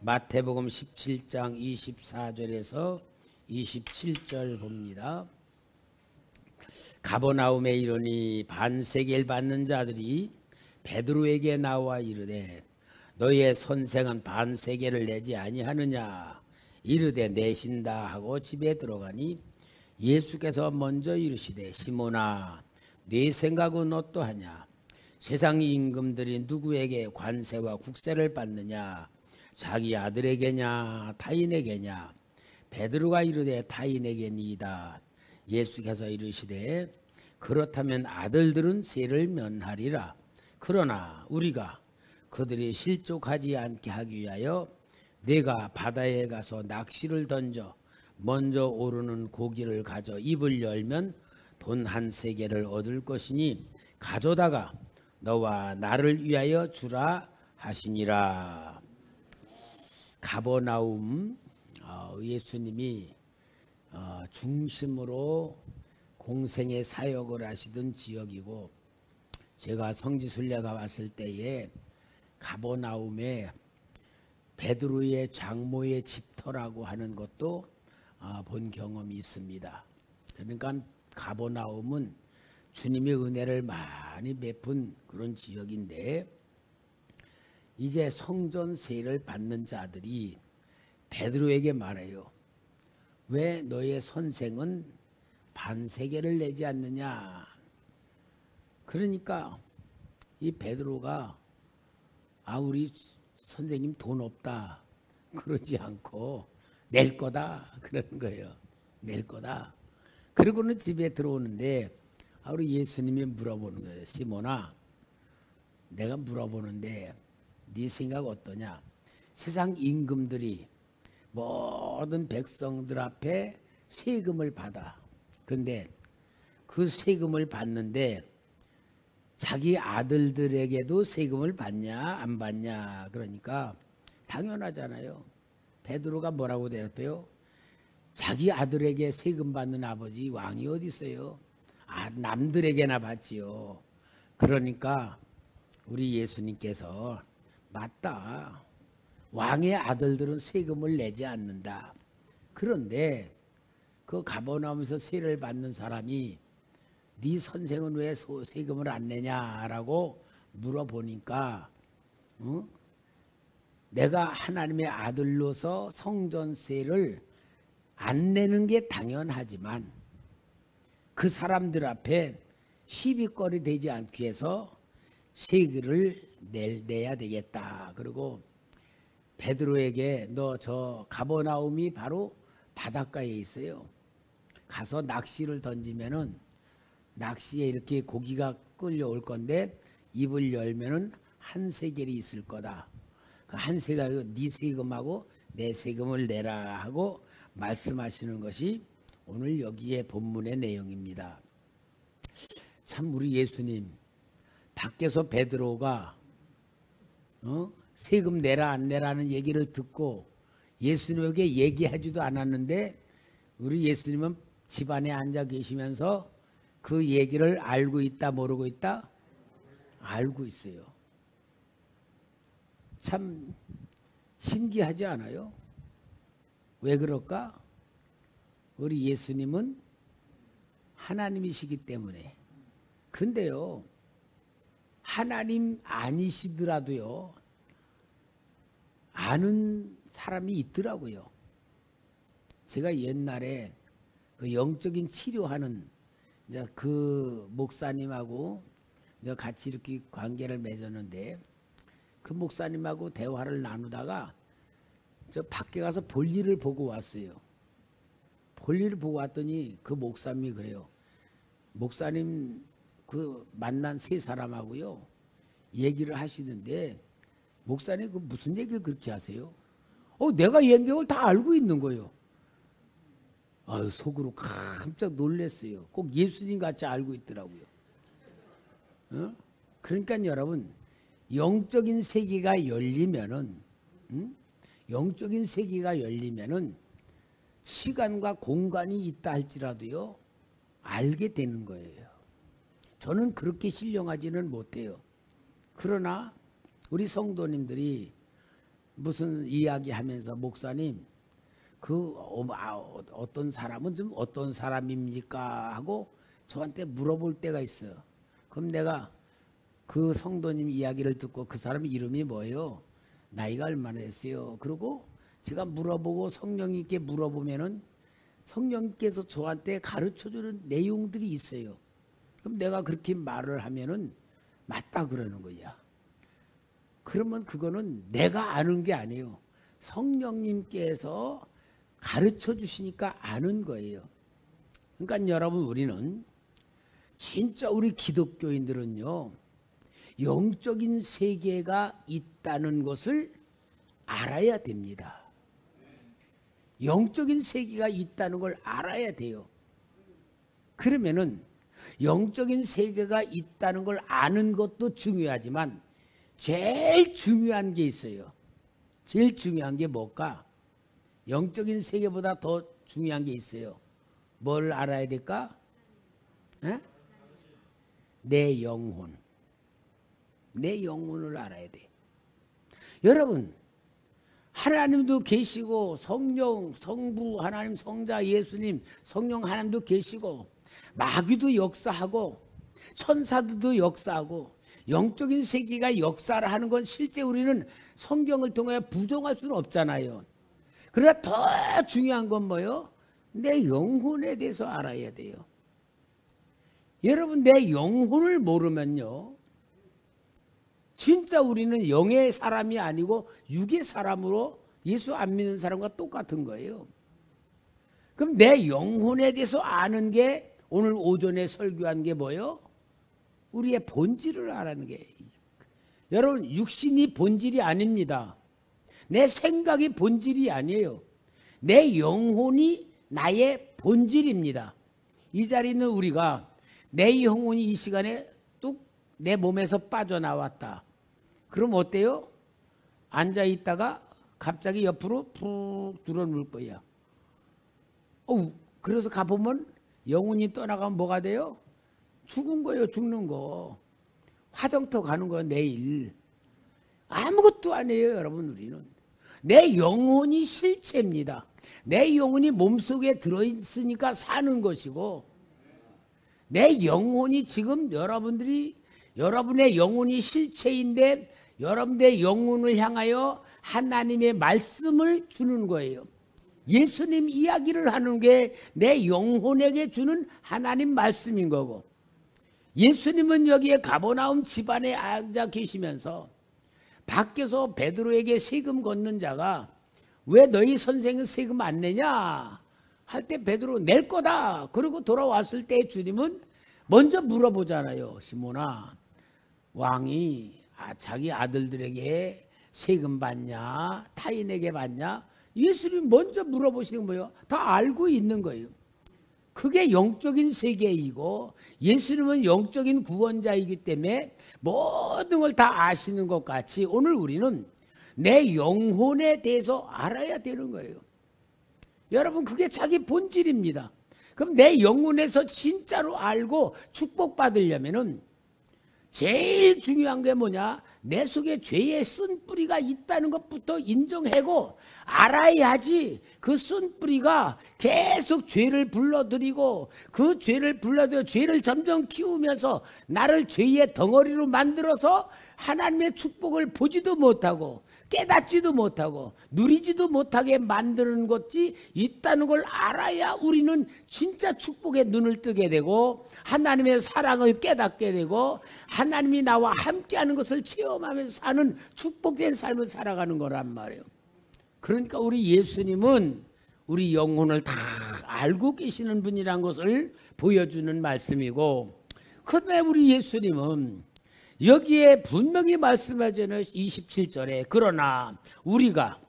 마태복음 17장 24절에서 27절 봅니다. 가버나움에 이르니 반세겔 받는 자들이 베드로에게 나와 이르되 너의 선생은 반세겔을 내지 아니하느냐 이르되 내신다 하고 집에 들어가니 예수께서 먼저 이르시되 시몬아 네 생각은 어떠하냐 세상 임금들이 누구에게 관세와 국세를 받느냐 자기 아들에게냐 타인에게냐 베드로가 이르되 타인에게니이다. 예수께서 이르시되 그렇다면 아들들은 세를 면하리라. 그러나 우리가 그들이 실족하지 않게 하기 위하여 내가 바다에 가서 낚시를 던져 먼저 오르는 고기를 가져 입을 열면 돈 한 세겔을 얻을 것이니 가져다가 너와 나를 위하여 주라 하시니라. 가버나움 예수님이 중심으로 공생의 사역을 하시던 지역이고 제가 성지순례가 왔을 때에 가버나움에 베드로의 장모의 집터라고 하는 것도 본 경험이 있습니다. 그러니까 가버나움은 주님의 은혜를 많이 베푼 그런 지역인데 이제 성전세를 받는 자들이 베드로에게 말해요. 왜 너의 선생은 반세겔을 내지 않느냐. 그러니까 이 베드로가 우리 선생님 돈 없다 그러지 않고 낼 거다 그러는 거예요. 낼 거다. 그러고는 집에 들어오는데 우리 예수님이 물어보는 거예요. 시몬아 내가 물어보는데 네 생각 어떠냐. 세상 임금들이 모든 백성들 앞에 세금을 받아. 그런데 그 세금을 받는데 자기 아들들에게도 세금을 받냐 안 받냐. 그러니까 당연하잖아요. 베드로가 뭐라고 대답해요? 자기 아들에게 세금 받는 아버지 왕이 어디 있어요? 남들에게나 받지요. 그러니까 우리 예수님께서 맞다. 왕의 아들들은 세금을 내지 않는다. 그런데 그 가버나움에서 세를 받는 사람이 네 선생은 왜 세금을 안 내냐라고 물어보니까 내가 하나님의 아들로서 성전세를 안 내는 게 당연하지만 그 사람들 앞에 시비거리 되지 않기 위해서 세금을 내야 되겠다. 그리고 베드로에게 너 저 가버나움이 바로 바닷가에 있어요. 가서 낚시를 던지면은 낚시에 이렇게 고기가 끌려올 건데 입을 열면은 한 세겔이 있을 거다. 그 한 세겔 네 세금하고 내 세금을 내라 하고 말씀하시는 것이 오늘 여기에 본문의 내용입니다. 참 우리 예수님 밖에서 베드로가 세금 내라 안 내라는 얘기를 듣고 예수님에게 얘기하지도 않았는데 우리 예수님은 집안에 앉아 계시면서 그 얘기를 알고 있다 모르고 있다? 알고 있어요. 참 신기하지 않아요? 왜 그럴까? 우리 예수님은 하나님이시기 때문에. 근데요 하나님 아니시더라도요 아는 사람이 있더라고요. 제가 옛날에 그 영적인 치료하는 이제 그 목사님하고 같이 이렇게 관계를 맺었는데 그 목사님하고 대화를 나누다가 저 밖에 가서 볼일을 보고 왔어요. 볼일을 보고 왔더니 그 목사님이 그래요. 목사님 그 만난 세 사람하고요 얘기를 하시는데 목사님 그 무슨 얘기를 그렇게 하세요? 내가 영역을 다 알고 있는 거예요. 속으로 깜짝 놀랐어요. 꼭 예수님 같이 알고 있더라고요. 그러니까 여러분 영적인 세계가 열리면은 영적인 세계가 열리면은 시간과 공간이 있다 할지라도요 알게 되는 거예요. 저는 그렇게 신령하지는 못해요. 그러나 우리 성도님들이 무슨 이야기하면서 목사님 어떤 사람은 좀 어떤 사람입니까 하고 저한테 물어볼 때가 있어요. 그럼 내가 그 성도님 이야기를 듣고 그 사람 이름이 뭐예요? 나이가 얼마나 됐어요? 그리고 제가 물어보고 성령님께 물어보면은 성령께서 저한테 가르쳐주는 내용들이 있어요. 그럼 내가 그렇게 말을 하면은 맞다 그러는 거야. 그러면 그거는 내가 아는 게 아니에요. 성령님께서 가르쳐 주시니까 아는 거예요. 그러니까 여러분, 우리는 진짜 우리 기독교인들은요, 영적인 세계가 있다는 것을 알아야 됩니다. 영적인 세계가 있다는 걸 알아야 돼요. 그러면은 영적인 세계가 있다는 걸 아는 것도 중요하지만 제일 중요한 게 있어요. 제일 중요한 게 뭘까? 영적인 세계보다 더 중요한 게 있어요. 뭘 알아야 될까? 에? 내 영혼. 내 영혼을 알아야 돼. 여러분, 하나님도 계시고 성령, 성부, 하나님, 성자, 예수님, 성령 하나님도 계시고 마귀도 역사하고 천사들도 역사하고 영적인 세계가 역사를 하는 건 실제 우리는 성경을 통해 부정할 수는 없잖아요. 그러나 더 중요한 건 뭐예요? 내 영혼에 대해서 알아야 돼요. 여러분, 내 영혼을 모르면요, 진짜 우리는 영의 사람이 아니고 육의 사람으로 예수 안 믿는 사람과 똑같은 거예요. 그럼 내 영혼에 대해서 아는 게 오늘 오전에 설교한 게 뭐예요? 우리의 본질을 알아는 게. 여러분, 육신이 본질이 아닙니다. 내 생각이 본질이 아니에요. 내 영혼이 나의 본질입니다. 이 자리에 있는 우리가 내 영혼이 이 시간에 뚝 내 몸에서 빠져나왔다. 그럼 어때요? 앉아 있다가 갑자기 옆으로 푹 들어눌 거야. 그래서 가보면 영혼이 떠나가면 뭐가 돼요? 죽은 거예요. 죽는 거. 화정터 가는 거 내일. 아무것도 아니에요. 여러분, 우리는. 내 영혼이 실체입니다. 내 영혼이 몸속에 들어있으니까 사는 것이고, 내 영혼이 지금 여러분의 영혼이 실체인데 여러분의 영혼을 향하여 하나님의 말씀을 주는 거예요. 예수님 이야기를 하는 게 내 영혼에게 주는 하나님 말씀인 거고, 예수님은 여기에 가버나움 집안에 앉아 계시면서 밖에서 베드로에게 세금 걷는 자가 왜 너희 선생은 세금 안 내냐 할 때 베드로 낼 거다. 그리고 돌아왔을 때 주님은 먼저 물어보잖아요. 시몬아, 왕이 자기 아들들에게 세금 받냐 타인에게 받냐? 예수님 먼저 물어보시는 거예요. 다 알고 있는 거예요. 그게 영적인 세계이고 예수님은 영적인 구원자이기 때문에 모든 걸 다 아시는 것 같이 오늘 우리는 내 영혼에 대해서 알아야 되는 거예요. 여러분, 그게 자기 본질입니다. 그럼 내 영혼에서 진짜로 알고 축복받으려면은 제일 중요한 게 뭐냐? 내 속에 죄의 쓴뿌리가 있다는 것부터 인정하고 알아야지 그 쓴뿌리가 계속 죄를 불러들이고 그 죄를 불러들여 죄를 점점 키우면서 나를 죄의 덩어리로 만들어서 하나님의 축복을 보지도 못하고 깨닫지도 못하고 누리지도 못하게 만드는 것이 있다는 걸 알아야 우리는 진짜 축복의 눈을 뜨게 되고 하나님의 사랑을 깨닫게 되고 하나님이 나와 함께하는 것을 체험하면서 사는 축복된 삶을 살아가는 거란 말이에요. 그러니까 우리 예수님은 우리 영혼을 다 알고 계시는 분이란 것을 보여주는 말씀이고, 그다음에 우리 예수님은 여기에 분명히 말씀하잖아요. 27절에 그러나 우리가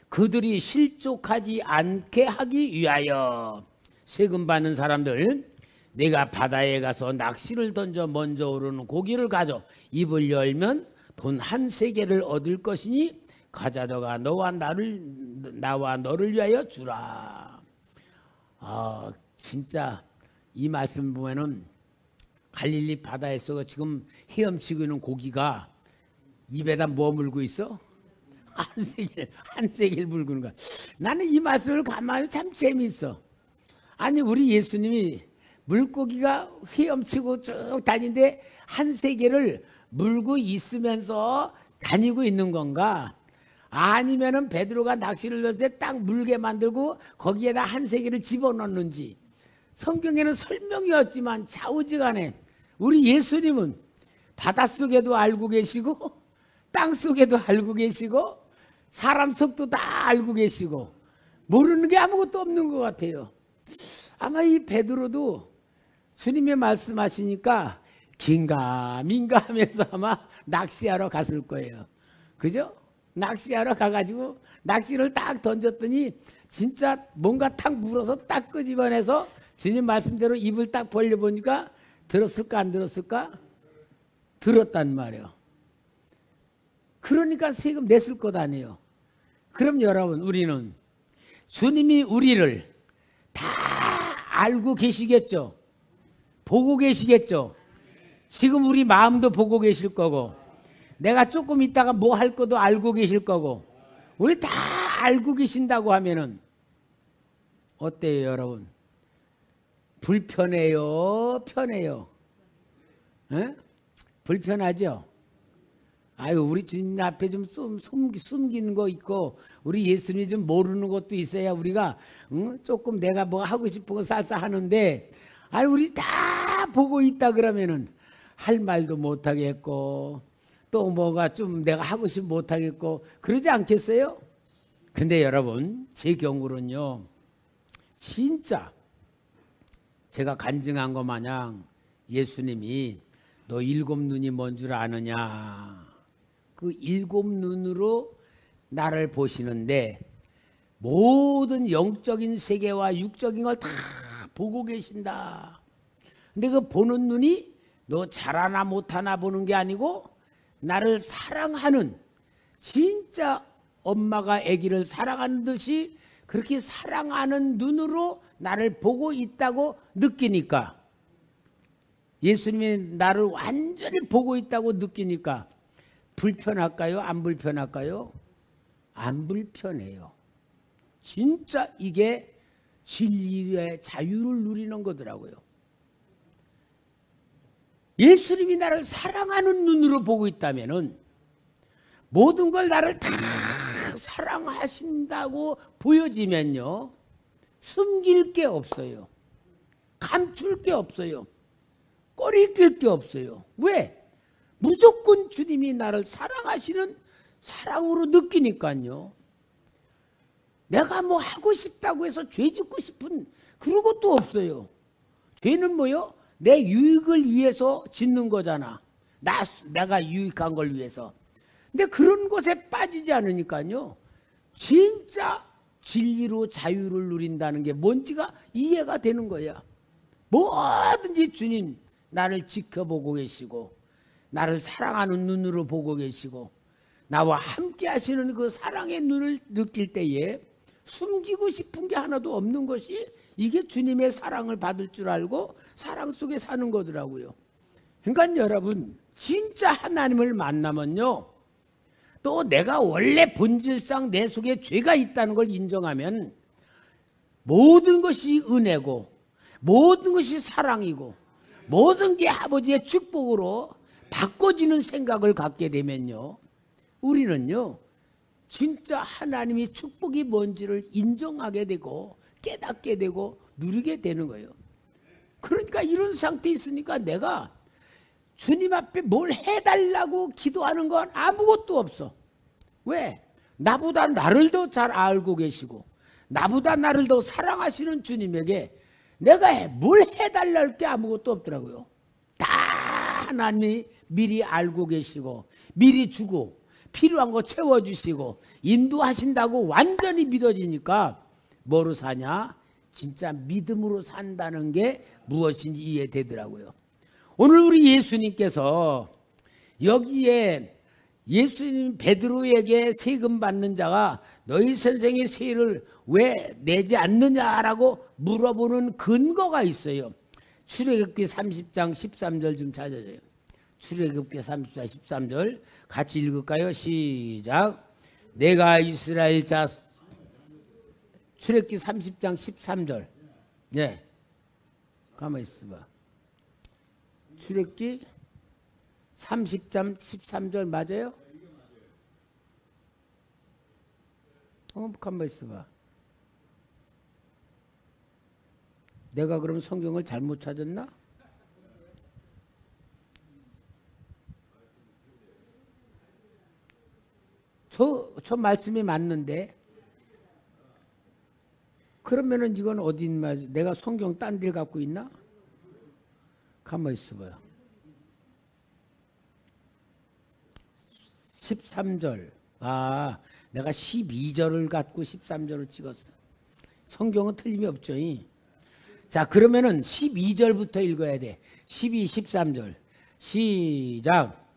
그들이 실족하지 않게 하기 위하여 세금 받는 사람들, 내가 바다에 가서 낚시를 던져 먼저 오르는 고기를 가져 입을 열면 돈 한 세겔을 얻을 것이니 가져다가 나와 너를 위하여 주라. 진짜 이 말씀 보면은 갈릴리 바다에서 지금 헤엄치고 있는 고기가 입에다 뭐 물고 있어? 한 세겔 붉은 것. 나는 이 말씀을 가만히 참 재미있어. 아니 우리 예수님이 물고기가 헤엄치고 쭉 다니는데 한 세겔을 물고 있으면서 다니고 있는 건가? 아니면은 베드로가 낚시를 넣을 때 딱 물게 만들고 거기에다 한 세겔을 집어넣는지 성경에는 설명이 없지만 좌우지간에 우리 예수님은 바닷속에도 알고 계시고 땅속에도 알고 계시고 사람 속도 다 알고 계시고 모르는 게 아무것도 없는 것 같아요. 아마 이 베드로도 주님의 말씀하시니까 긴가민가 하면서 아마 낚시하러 갔을 거예요. 그죠? 낚시하러 가가지고 낚시를 딱 던졌더니 진짜 뭔가 탁 물어서 딱 끄집어내서 주님 말씀대로 입을 딱 벌려보니까 들었을까 안 들었을까? 들었단 말이에요. 그러니까 세금 냈을 것 아니에요. 그럼 여러분 우리는 주님이 우리를 다 알고 계시겠죠? 보고 계시겠죠? 지금 우리 마음도 보고 계실 거고 내가 조금 있다가 뭐 할 것도 알고 계실 거고 우리 다 알고 계신다고 하면은 어때요 여러분? 불편해요? 편해요? 에? 불편하죠? 아유 우리 주님 앞에 좀 숨기는 거 있고 우리 예수님이 좀 모르는 것도 있어야 우리가 조금 내가 뭐 하고 싶은 거 쌀쌀 하는데 아유 우리 다 보고 있다 그러면은 할 말도 못 하겠고 또 뭐가 좀 내가 하고 싶으면 못 하겠고 그러지 않겠어요? 근데 여러분 제 경우는요 진짜 제가 간증한 것 마냥 예수님이 너 일곱 눈이 뭔 줄 아느냐 그 일곱 눈으로 나를 보시는데 모든 영적인 세계와 육적인 걸 다 보고 계신다. 근데 그 보는 눈이 너 잘하나 못하나 보는 게 아니고 나를 사랑하는 진짜 엄마가 아기를 사랑하는 듯이 그렇게 사랑하는 눈으로 나를 보고 있다고 느끼니까 예수님이 나를 완전히 보고 있다고 느끼니까 불편할까요? 안 불편할까요? 안 불편해요. 진짜 이게 진리의 자유를 누리는 거더라고요. 예수님이 나를 사랑하는 눈으로 보고 있다면은 모든 걸 나를 다 사랑하신다고 보여지면요 숨길 게 없어요. 감출 게 없어요. 꼬리 낄 게 없어요. 왜? 무조건 주님이 나를 사랑하시는 사랑으로 느끼니까요. 내가 뭐 하고 싶다고 해서 죄 짓고 싶은 그런 것도 없어요. 죄는 뭐요? 내 유익을 위해서 짓는 거잖아. 내가 유익한 걸 위해서. 근데 그런 것에 빠지지 않으니까요. 진짜 진리로 자유를 누린다는 게 뭔지가 이해가 되는 거야. 뭐든지 주님 나를 지켜보고 계시고 나를 사랑하는 눈으로 보고 계시고 나와 함께 하시는 그 사랑의 눈을 느낄 때에 숨기고 싶은 게 하나도 없는 것이 이게 주님의 사랑을 받을 줄 알고 사랑 속에 사는 거더라고요. 그러니까 여러분 진짜 하나님을 만나면요 또 내가 원래 본질상 내 속에 죄가 있다는 걸 인정하면 모든 것이 은혜고 모든 것이 사랑이고 모든 게 아버지의 축복으로 바꿔지는 생각을 갖게 되면요 우리는요 진짜 하나님의 축복이 뭔지를 인정하게 되고 깨닫게 되고 누리게 되는 거예요. 그러니까 이런 상태에 있으니까 내가 주님 앞에 뭘 해달라고 기도하는 건 아무것도 없어. 왜? 나보다 나를 더 잘 알고 계시고 나보다 나를 더 사랑하시는 주님에게 내가 뭘 해달랄 게 아무것도 없더라고요. 다 하나님이 미리 알고 계시고 미리 주고 필요한 거 채워주시고 인도하신다고 완전히 믿어지니까 뭐로 사냐? 진짜 믿음으로 산다는 게 무엇인지 이해되더라고요. 오늘 우리 예수님께서 여기에 예수님 베드로에게 세금 받는 자가 너희 선생의 세를 왜 내지 않느냐라고 물어보는 근거가 있어요. 출애굽기 30장 13절 좀 찾아줘요. 출애굽기 30장 13절 같이 읽을까요? 시작. 내가 이스라엘 자 출애굽기 30장 13절. 네. 가만히 있어봐. 출애굽기 30장 13절 맞아요? 가만히 있어봐. 내가 그럼 성경을 잘못 찾았나? 저 말씀이 맞는데 그러면은 이건 어디 있나? 내가 성경 딴 데 갖고 있나? 가만히 있어봐요. 13절. 아, 내가 12절을 갖고 13절을 찍었어. 성경은 틀림이 없죠. 자, 그러면은 12절부터 읽어야 돼. 12, 13절. 시작.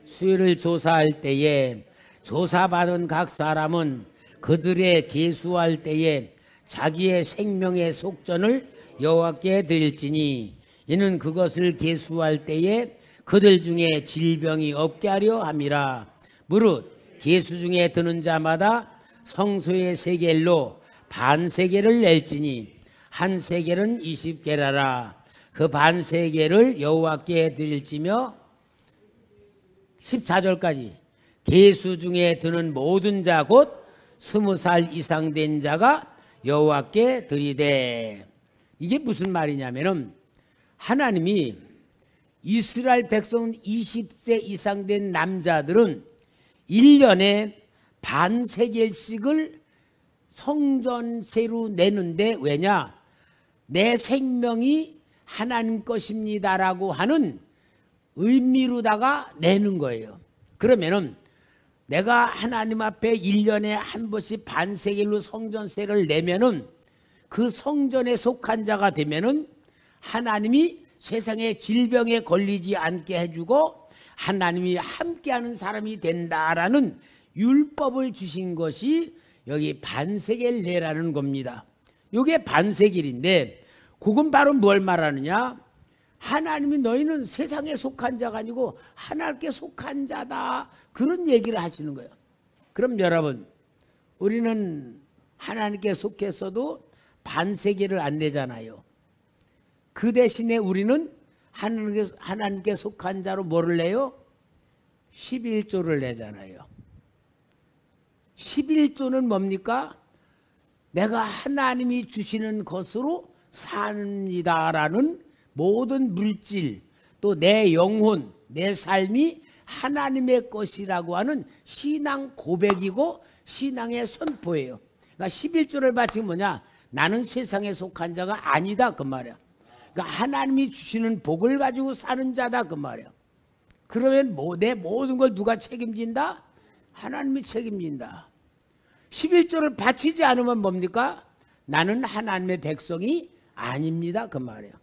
수요를 조사할 때에 조사받은 각 사람은 그들의 계수할 때에 자기의 생명의 속전을 여호와께 드릴지니 이는 그것을 계수할 때에 그들 중에 질병이 없게 하려 함이라. 무릇 계수 중에 드는 자마다 성소의 세겔로 반세겔을 낼지니 한 세겔은 20게라라. 그 반세겔을 여호와께 드릴지며 14절까지 계수 중에 드는 모든 자 곧 20살 이상 된 자가 여호와께 드리되. 이게 무슨 말이냐면은 하나님이 이스라엘 백성 20세 이상 된 남자들은 1년에 반세겔씩을 성전세로 내는데 왜냐? 내 생명이 하나님 것입니다라고 하는 의미로다가 내는 거예요. 그러면은 내가 하나님 앞에 1년에 한 번씩 반세겔로 성전세를 내면은 그 성전에 속한 자가 되면은 하나님이 세상의 질병에 걸리지 않게 해주고 하나님이 함께하는 사람이 된다라는 율법을 주신 것이 여기 반세겔 내라는 겁니다. 이게 반세겔인데 그건 바로 뭘 말하느냐? 하나님이 너희는 세상에 속한 자가 아니고 하나님께 속한 자다, 그런 얘기를 하시는 거예요. 그럼 여러분, 우리는 하나님께 속했어도 반세겔을 안 내잖아요. 그 대신에 우리는 하나님께 속한 자로 뭐를 내요? 11조를 내잖아요. 11조는 뭡니까? 내가 하나님이 주시는 것으로 삽니다라는 모든 물질, 또 내 영혼, 내 삶이 하나님의 것이라고 하는 신앙 고백이고 신앙의 선포예요. 그러니까 11조를 바치면 뭐냐? 나는 세상에 속한 자가 아니다, 그 말이야. 그러니까 하나님이 주시는 복을 가지고 사는 자다, 그 말이야. 그러면 내 모든 걸 누가 책임진다? 하나님이 책임진다. 11조를 바치지 않으면 뭡니까? 나는 하나님의 백성이 아닙니다, 그 말이에요.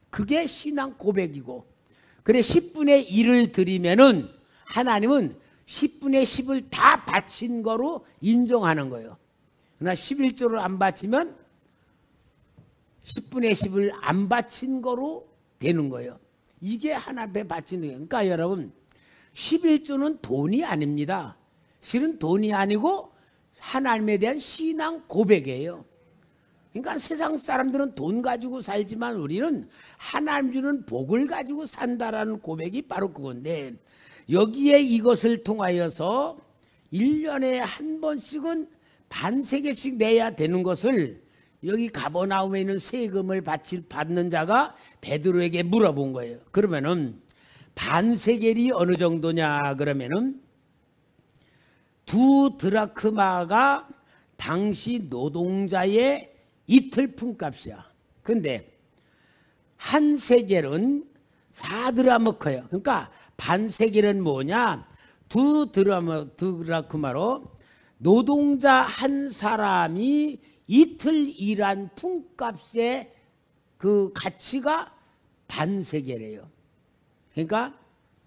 그게 신앙 고백이고, 그래 10분의 1을 드리면은 하나님은 10분의 10을 다 바친 거로 인정하는 거예요. 그러나 11조를 안 바치면 10분의 10을 안 바친 거로 되는 거예요. 이게 하나님에 바치는 거예요. 그러니까 여러분, 11조는 돈이 아닙니다. 실은 돈이 아니고 하나님에 대한 신앙 고백이에요. 그러니까 세상 사람들은 돈 가지고 살지만 우리는 하나님 주는 복을 가지고 산다라는 고백이 바로 그건데, 여기에 이것을 통하여서 1년에 한 번씩은 반세겔씩 내야 되는 것을 여기 가버나움에 있는 세금을 받는 자가 베드로에게 물어본 거예요. 그러면은 반세겔이 어느 정도냐? 그러면은 2드라크마가 당시 노동자의 이틀 품값이야. 근데 한 세겔은 4드라크마예요. 그러니까 반세겔은 뭐냐? 2드라크마로 노동자 한 사람이 이틀 일한 품값의 그 가치가 반세겔이에요. 그러니까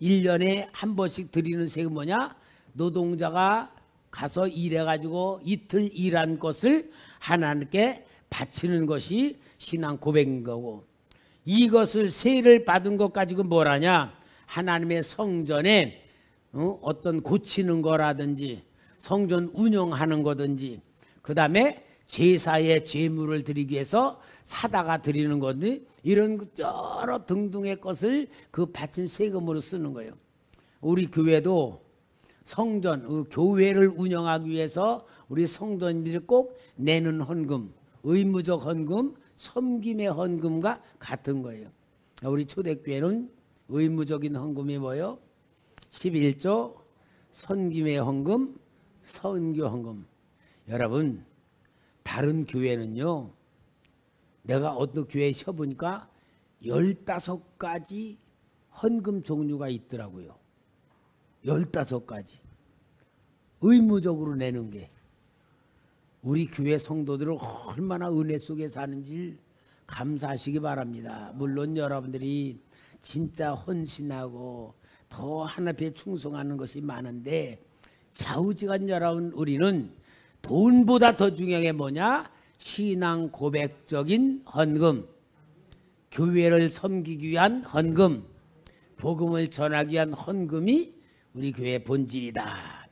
1년에 한 번씩 드리는 세금 뭐냐? 노동자가 가서 일해가지고 이틀 일한 것을 하나님께 바치는 것이 신앙 고백인 거고, 이것을 세를 받은 것 가지고 뭘 하냐? 하나님의 성전에 어떤 고치는 거라든지 성전 운영하는 거든지 그 다음에 제사에 제물을 드리기 위해서 사다가 드리는 건데 이런 여러 등등의 것을 그 바친 세금으로 쓰는 거예요. 우리 교회도 성전, 교회를 운영하기 위해서 우리 성도님들이 꼭 내는 헌금, 의무적 헌금, 섬김의 헌금과 같은 거예요. 우리 초대교회는 의무적인 헌금이 뭐예요? 11조, 섬김의 헌금, 선교 헌금. 여러분, 다른 교회는요, 내가 어떤 교회에 쉬어보니까 15가지 헌금 종류가 있더라고요. 15가지. 의무적으로 내는 게. 우리 교회 성도들은 얼마나 은혜 속에 사는지 감사하시기 바랍니다. 물론 여러분들이 진짜 헌신하고 더 하나님께 충성하는 것이 많은데 좌우지간 여러분 우리는 돈보다 더 중요한 게 뭐냐? 신앙 고백적인 헌금, 교회를 섬기기 위한 헌금, 복음을 전하기 위한 헌금이 우리 교회의 본질이다.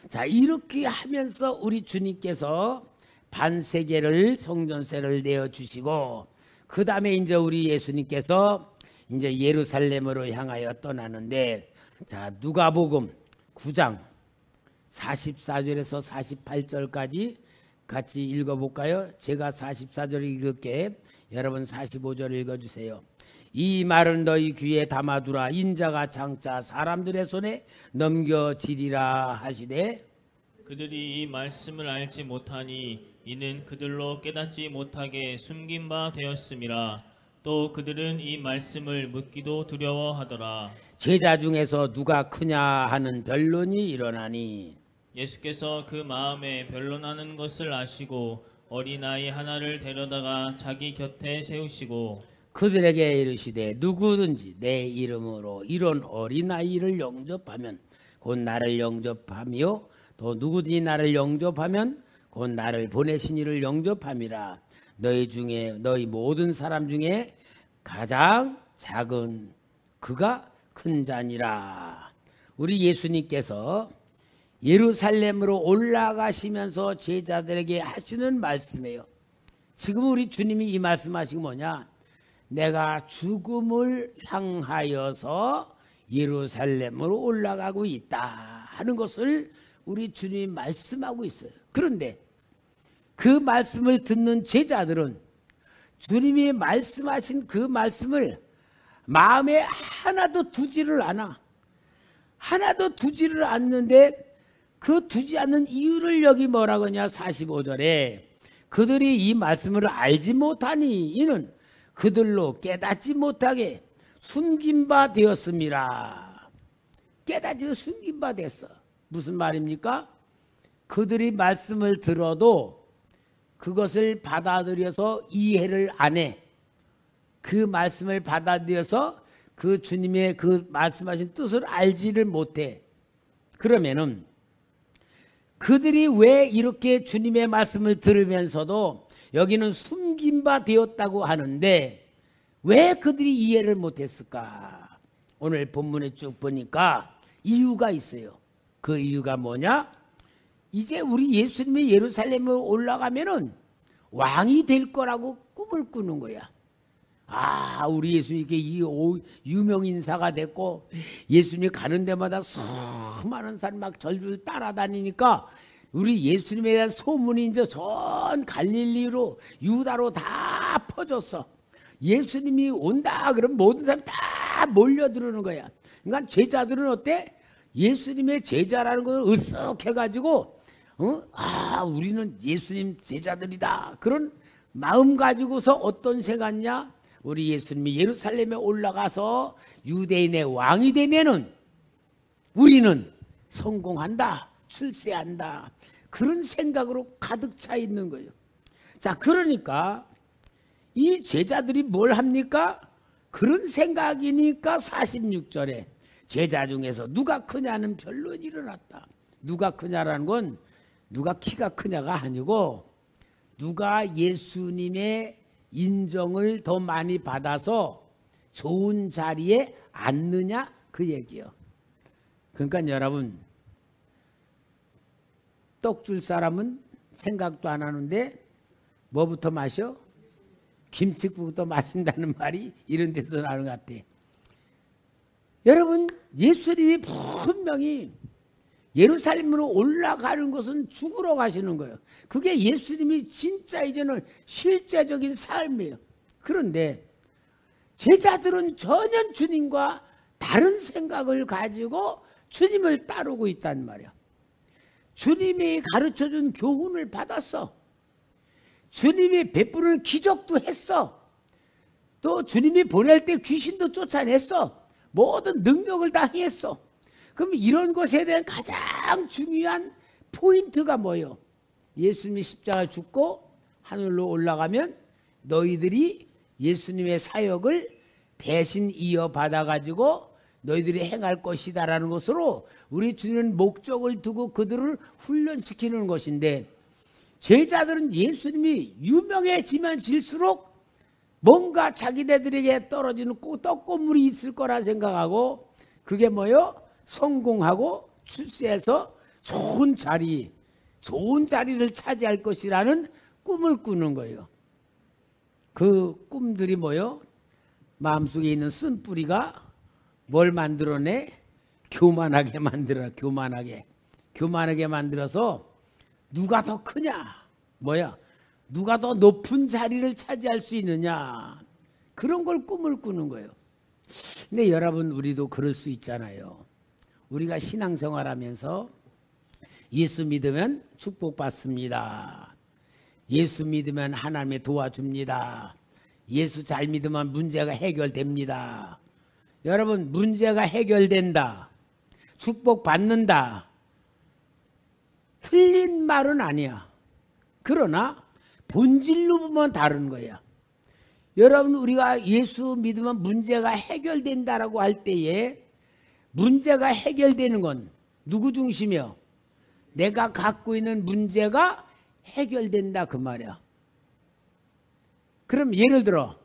자, 이렇게 하면서 우리 주님께서 반세계를 성전세를 내어주시고 그 다음에 이제 우리 예수님께서 이제 예루살렘으로 향하여 떠나는데, 자, 누가복음 9장 44절에서 48절까지 같이 읽어볼까요? 제가 44절을 읽을게. 여러분 45절 읽어주세요. 이 말은 너희 귀에 담아두라. 인자가 장차 사람들의 손에 넘겨지리라 하시되 그들이 이 말씀을 알지 못하니 이는 그들로 깨닫지 못하게 숨긴 바 되었음이라. 또 그들은 이 말씀을 묻기도 두려워하더라. 제자 중에서 누가 크냐 하는 변론이 일어나니 예수께서 그 마음에 변론하는 것을 아시고 어린아이 하나를 데려다가 자기 곁에 세우시고 그들에게 이르시되 누구든지 내 이름으로 이런 어린아이를 영접하면 곧 나를 영접하며 또 누구든지 나를 영접하면 곧 나를 보내신 이를 영접함이라. 너희 모든 사람 중에 가장 작은 그가 큰 자니라. 우리 예수님께서 예루살렘으로 올라가시면서 제자들에게 하시는 말씀이에요. 지금 우리 주님이 이 말씀하신 게 뭐냐? 내가 죽음을 향하여서 예루살렘으로 올라가고 있다 하는 것을 우리 주님이 말씀하고 있어요. 그런데 그 말씀을 듣는 제자들은 주님이 말씀하신 그 말씀을 마음에 하나도 두지를 않아. 하나도 두지를 않는데 그 두지 않는 이유를 여기 뭐라고 하냐? 45절에 그들이 이 말씀을 알지 못하니 이는 그들로 깨닫지 못하게 숨긴 바 되었습니다. 깨닫지 숨긴 바 됐어. 무슨 말입니까? 그들이 말씀을 들어도 그것을 받아들여서 이해를 안 해. 그 말씀을 받아들여서 그 주님의 그 말씀하신 뜻을 알지를 못해. 그러면은 그들이 왜 이렇게 주님의 말씀을 들으면서도 여기는 숨긴 바 되었다고 하는데 왜 그들이 이해를 못했을까? 오늘 본문에 쭉 보니까 이유가 있어요. 그 이유가 뭐냐? 이제 우리 예수님이 예루살렘에 올라가면은 왕이 될 거라고 꿈을 꾸는 거야. 아, 우리 예수님께 이 유명 인사가 됐고 예수님이 가는 데마다 수많은 사람이 막 절줄 따라다니니까 우리 예수님에 대한 소문이 이제 전 갈릴리로 유다로 다 퍼졌어. 예수님이 온다 그러면 모든 사람이 다 몰려들어오는 거야. 그러니까 제자들은 어때? 예수님의 제자라는 걸 으쓱해가지고 우리는 예수님 제자들이다 그런 마음 가지고서 어떤 생각이냐? 우리 예수님이 예루살렘에 올라가서 유대인의 왕이 되면은 우리는 성공한다, 출세한다 그런 생각으로 가득 차 있는 거예요. 자, 그러니까 이 제자들이 뭘 합니까? 그런 생각이니까 46절에 제자 중에서 누가 크냐는 변론이 일어났다. 누가 크냐라는 건 누가 키가 크냐가 아니고 누가 예수님의 인정을 더 많이 받아서 좋은 자리에 앉느냐 그 얘기요. 그러니까 여러분, 떡 줄 사람은 생각도 안 하는데 뭐부터 마셔? 김치국부터 마신다는 말이 이런 데서 나오는 것 같아. 여러분, 예수님이 분명히 예루살렘으로 올라가는 것은 죽으러 가시는 거예요. 그게 예수님이 진짜 이제는 실제적인 삶이에요. 그런데 제자들은 전혀 주님과 다른 생각을 가지고 주님을 따르고 있단 말이야. 주님이 가르쳐준 교훈을 받았어. 주님이 베푸는 기적도 했어. 또 주님이 보낼 때 귀신도 쫓아냈어. 모든 능력을 다 했어. 그럼 이런 것에 대한 가장 중요한 포인트가 뭐예요? 예수님이 십자가 죽고 하늘로 올라가면 너희들이 예수님의 사역을 대신 이어받아 가지고 너희들이 행할 것이다라는 것으로 우리 주님은 목적을 두고 그들을 훈련시키는 것인데, 제자들은 예수님이 유명해지면 질수록 뭔가 자기네들에게 떨어지는 떡고물이 있을 거라 생각하고, 그게 뭐요? 성공하고 출세해서 좋은 자리를 차지할 것이라는 꿈을 꾸는 거예요. 그 꿈들이 뭐요? 마음속에 있는 쓴뿌리가 뭘 만들어내? 교만하게 만들어서 누가 더 크냐? 누가 더 높은 자리를 차지할 수 있느냐? 그런 걸 꿈을 꾸는 거예요. 근데 여러분, 우리도 그럴 수 있잖아요. 우리가 신앙생활하면서 예수 믿으면 축복받습니다. 예수 믿으면 하나님이 도와줍니다. 예수 잘 믿으면 문제가 해결됩니다. 여러분, 문제가 해결된다, 축복받는다, 틀린 말은 아니야. 그러나 본질로 보면 다른 거야. 여러분, 우리가 예수 믿으면 문제가 해결된다라고 할 때에 문제가 해결되는 건 누구 중심이요? 내가 갖고 있는 문제가 해결된다 그 말이야. 그럼 예를 들어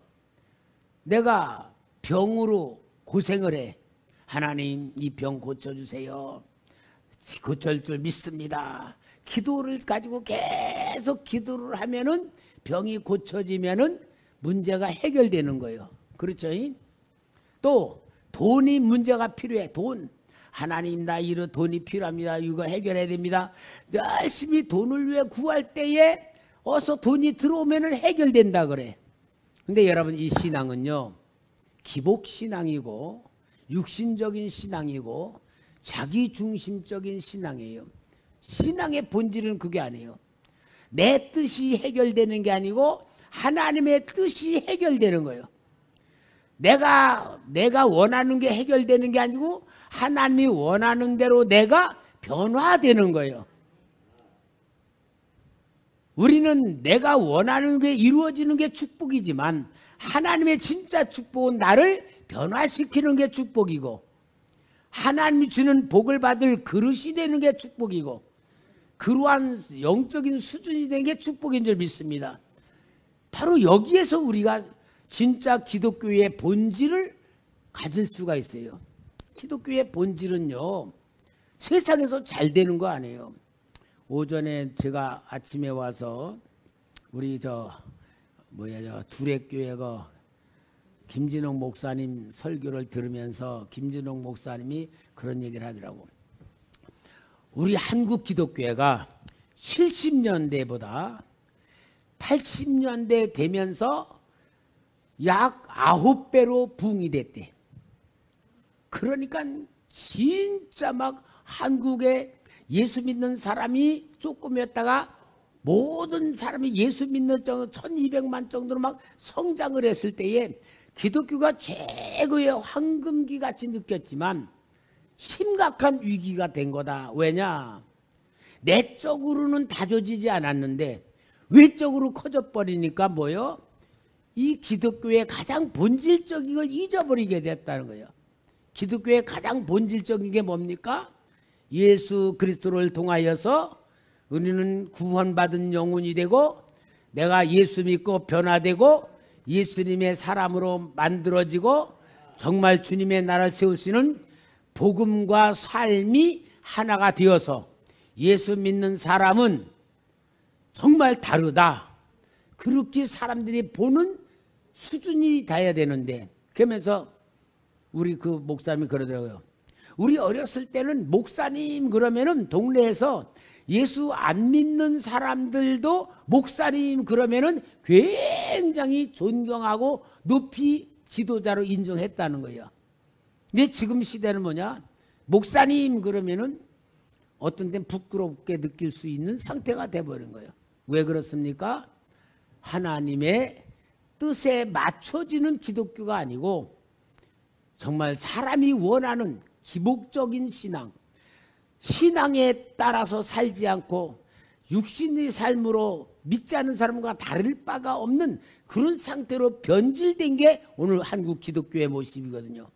내가 병으로 고생을 해. 하나님, 이 병 고쳐주세요. 고칠 줄 믿습니다. 기도를 가지고 계속 기도를 하면은 병이 고쳐지면은 문제가 해결되는 거예요. 그렇죠? 또 돈이 문제가 필요해. 돈. 하나님, 나 이런 돈이 필요합니다. 이거 해결해야 됩니다. 열심히 돈을 위해 구할 때에 어서 돈이 들어오면은 해결된다 그래. 근데 여러분, 이 신앙은요, 기복신앙이고 육신적인 신앙이고 자기중심적인 신앙이에요. 신앙의 본질은 그게 아니에요. 내 뜻이 해결되는 게 아니고 하나님의 뜻이 해결되는 거예요. 내가 원하는 게 해결되는 게 아니고 하나님이 원하는 대로 내가 변화되는 거예요. 우리는 내가 원하는 게 이루어지는 게 축복이지만 하나님의 진짜 축복은 나를 변화시키는 게 축복이고, 하나님이 주는 복을 받을 그릇이 되는 게 축복이고, 그러한 영적인 수준이 되는 게 축복인 줄 믿습니다. 바로 여기에서 우리가 진짜 기독교의 본질을 가질 수가 있어요. 기독교의 본질은요, 세상에서 잘 되는 거 아니에요. 오전에 제가 아침에 와서 우리 두레교회가 김진홍 목사님 설교를 들으면서 김진홍 목사님이 그런 얘기를 하더라고. 우리 한국 기독교회가 70년대보다 80년대 되면서 약 9배로 부흥이 됐대. 그러니까 진짜 막 한국에 예수 믿는 사람이 조금이었다가 모든 사람이 예수 믿는 정도 1200만 정도로 막 성장을 했을 때에 기독교가 최고의 황금기 같이 느꼈지만 심각한 위기가 된 거다. 왜냐? 내적으로는 다져지지 않았는데 외적으로 커져버리니까 뭐요? 이 기독교의 가장 본질적인 걸 잊어버리게 됐다는 거예요. 기독교의 가장 본질적인 게 뭡니까? 예수 그리스도를 통하여서 우리는 구원받은 영혼이 되고 내가 예수 믿고 변화되고 예수님의 사람으로 만들어지고 정말 주님의 나라를 세울 수 있는 복음과 삶이 하나가 되어서 예수 믿는 사람은 정말 다르다. 그렇게 사람들이 보는 수준이 돼야 되는데, 그러면서 우리 그 목사님이 그러더라고요. 우리 어렸을 때는 목사님 그러면은 동네에서 예수 안 믿는 사람들도 목사님 그러면은 굉장히 존경하고 높이 지도자로 인정했다는 거예요. 근데 지금 시대는 뭐냐? 목사님 그러면은 어떤 때는 부끄럽게 느낄 수 있는 상태가 돼버린 거예요. 왜 그렇습니까? 하나님의 뜻에 맞춰지는 기독교가 아니고 정말 사람이 원하는 기복적인 신앙, 신앙에 따라서 살지 않고 육신의 삶으로 믿지 않는 사람과 다를 바가 없는 그런 상태로 변질된 게 오늘 한국 기독교의 모습이거든요.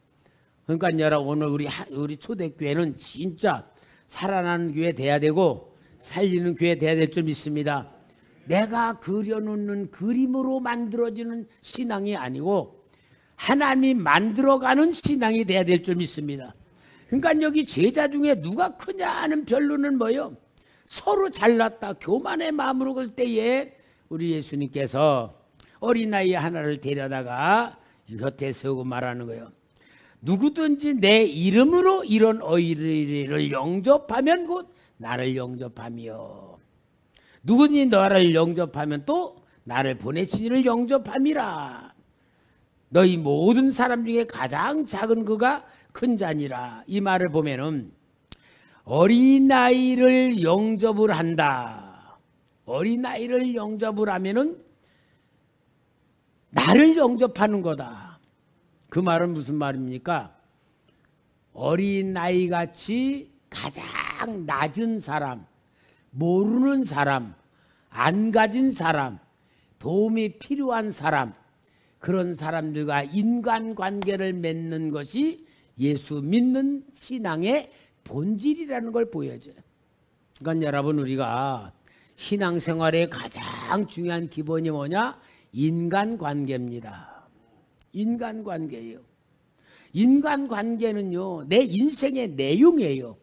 그러니까 여러분, 오늘 우리 초대교회는 진짜 살아나는 교회 돼야 되고 살리는 교회 돼야 될 줄 믿습니다. 내가 그려놓는 그림으로 만들어지는 신앙이 아니고 하나님이 만들어가는 신앙이 돼야 될 줄 믿습니다. 그러니까 여기 제자 중에 누가 크냐 하는 변론은 뭐예요? 서로 잘났다 교만의 마음으로 걸 때에 우리 예수님께서 어린아이 하나를 데려다가 곁에 세우고 말하는 거예요. 누구든지 내 이름으로 이런 어린이를 영접하면 곧 나를 영접하며, 누구든지 너를 영접하면 또 나를 보내신 이를 영접함이라. 너희 모든 사람 중에 가장 작은 그가 큰 자니라. 이 말을 보면은 어린아이를 영접을 한다. 어린아이를 영접을 하면은 나를 영접하는 거다. 그 말은 무슨 말입니까? 어린아이같이 가장 낮은 사람, 모르는 사람, 안 가진 사람, 도움이 필요한 사람, 그런 사람들과 인간관계를 맺는 것이 예수 믿는 신앙의 본질이라는 걸 보여줘요. 그러니까 여러분, 우리가 신앙생활의 가장 중요한 기본이 뭐냐? 인간관계입니다. 인간관계예요. 인간관계는요, 내 인생의 내용이에요.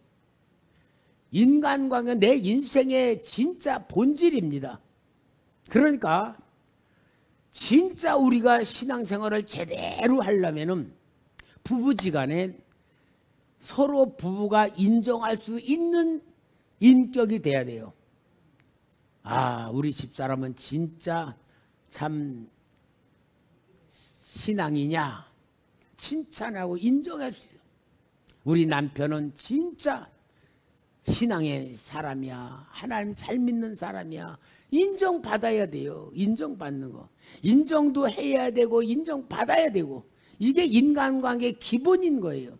인간관계는 내 인생의 진짜 본질입니다. 그러니까 진짜 우리가 신앙생활을 제대로 하려면은 부부지간에 서로 부부가 인정할 수 있는 인격이 돼야 돼요. 아, 우리 집사람은 진짜 참 신앙이냐? 칭찬하고 인정할 수 있어요. 우리 남편은 진짜 신앙의 사람이야. 하나님 잘 믿는 사람이야. 인정받아야 돼요. 인정받는 거. 인정도 해야 되고 인정받아야 되고. 이게 인간관계의 기본인 거예요.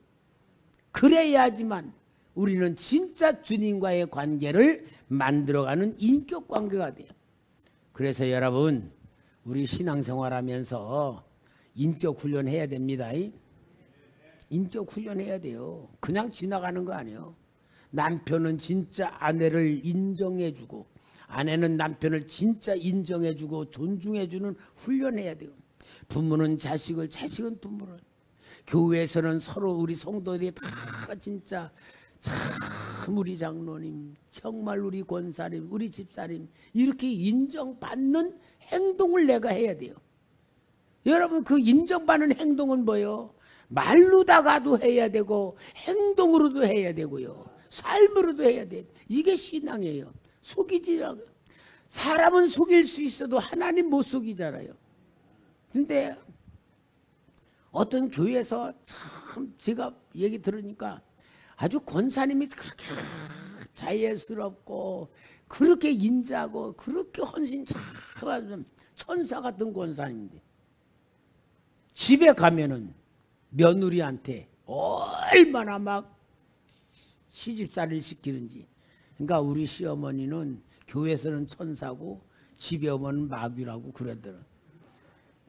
그래야지만 우리는 진짜 주님과의 관계를 만들어가는 인격관계가 돼요. 그래서 여러분, 우리 신앙생활하면서 인격 훈련해야 됩니다. 인격 훈련해야 돼요. 그냥 지나가는 거 아니에요. 남편은 진짜 아내를 인정해주고, 아내는 남편을 진짜 인정해주고 존중해주는 훈련해야 돼요. 부모는 자식을, 자식은 부모를. 교회에서는 서로 우리 성도들이 다 진짜 참 우리 장로님, 정말 우리 권사님, 우리 집사님 이렇게 인정받는 행동을 내가 해야 돼요. 여러분, 그 인정받는 행동은 뭐예요? 말로다가도 해야 되고 행동으로도 해야 되고요. 삶으로도 해야 돼. 이게 신앙이에요. 속이지라고. 사람은 속일 수 있어도 하나님 못 속이잖아요. 근데 어떤 교회에서 참 제가 얘기 들으니까 아주 권사님이 그렇게 자애스럽고 그렇게 인자하고 그렇게 헌신 잘하는 천사 같은 권사님인데 집에 가면은 며느리한테 얼마나 막 시집살이를 시키는지. 그러니까 우리 시어머니는 교회에서는 천사고 집에 오면 마귀라고 그러더라고요.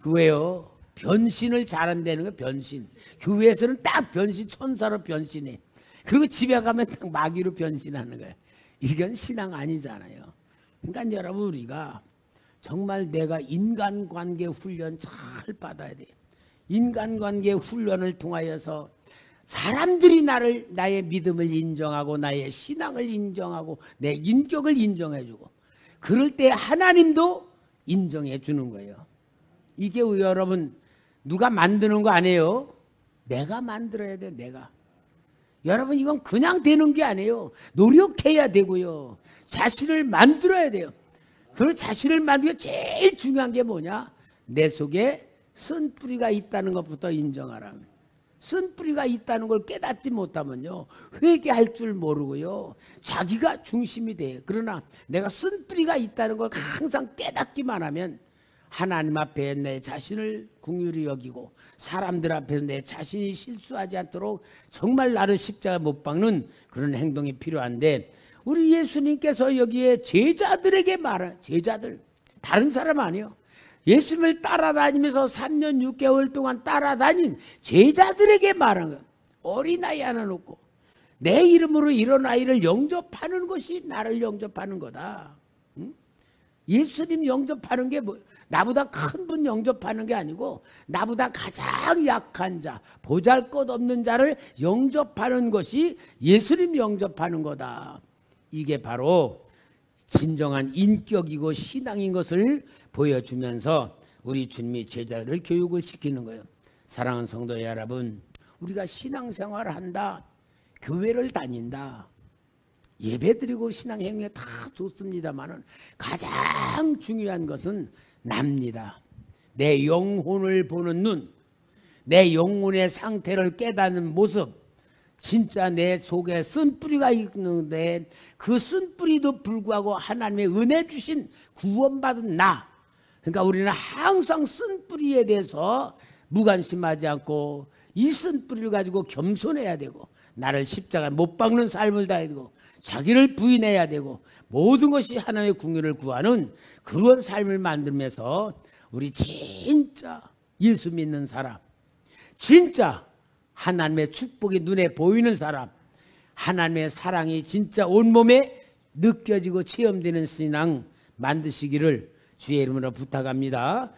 왜요? 변신을 잘한다는 거예요. 변신. 교회에서는 딱 변신, 천사로 변신해. 그리고 집에 가면 딱 마귀로 변신하는 거예요. 이건 신앙 아니잖아요. 그러니까 여러분, 우리가 정말 내가 인간관계 훈련 잘 받아야 돼요. 인간관계 훈련을 통하여서 사람들이 나의 믿음을 인정하고 나의 신앙을 인정하고 내 인격을 인정해주고 그럴 때 하나님도 인정해 주는 거예요. 이게 여러분 누가 만드는 거 아니에요. 내가 만들어야 돼요. 내가. 여러분 이건 그냥 되는 게 아니에요. 노력해야 되고요. 자신을 만들어야 돼요. 그 자신을 만들기 제일 중요한 게 뭐냐? 내 속에 쓴뿌리가 있다는 것부터 인정하라. 쓴뿌리가 있다는 걸 깨닫지 못하면요, 회개할 줄 모르고요, 자기가 중심이 돼요. 그러나 내가 쓴뿌리가 있다는 걸 항상 깨닫기만 하면 하나님 앞에 내 자신을 긍휼히 여기고 사람들 앞에서 내 자신이 실수하지 않도록 정말 나를 십자가 못 박는 그런 행동이 필요한데, 우리 예수님께서 여기에 제자들에게 제자들, 다른 사람 아니에요. 예수님을 따라다니면서 3년 6개월 동안 따라다닌 제자들에게 말한 거예요. 어린아이 하나 놓고 내 이름으로 이런 아이를 영접하는 것이 나를 영접하는 거다. 응? 예수님 영접하는 게 뭐, 나보다 큰 분 영접하는 게 아니고 나보다 가장 약한 자, 보잘것없는 자를 영접하는 것이 예수님 영접하는 거다. 이게 바로 진정한 인격이고 신앙인 것을 보여주면서 우리 주님이 제자들을 교육을 시키는 거예요. 사랑하는 성도 여러분, 우리가 신앙생활을 한다, 교회를 다닌다, 예배드리고 신앙행위 다 좋습니다만 가장 중요한 것은 납니다. 내 영혼을 보는 눈, 내 영혼의 상태를 깨닫는 모습, 진짜 내 속에 쓴뿌리가 있는데 그 쓴뿌리도 불구하고 하나님의 은혜 주신 구원받은 나, 그러니까 우리는 항상 쓴뿌리에 대해서 무관심하지 않고 이 쓴뿌리를 가지고 겸손해야 되고 나를 십자가에 못 박는 삶을 다해야 되고 자기를 부인해야 되고 모든 것이 하나님의 긍휼을 구하는 그런 삶을 만들면서 우리 진짜 예수 믿는 사람, 진짜 하나님의 축복이 눈에 보이는 사람, 하나님의 사랑이 진짜 온몸에 느껴지고 체험되는 신앙 만드시기를 주의 이름으로 부탁합니다.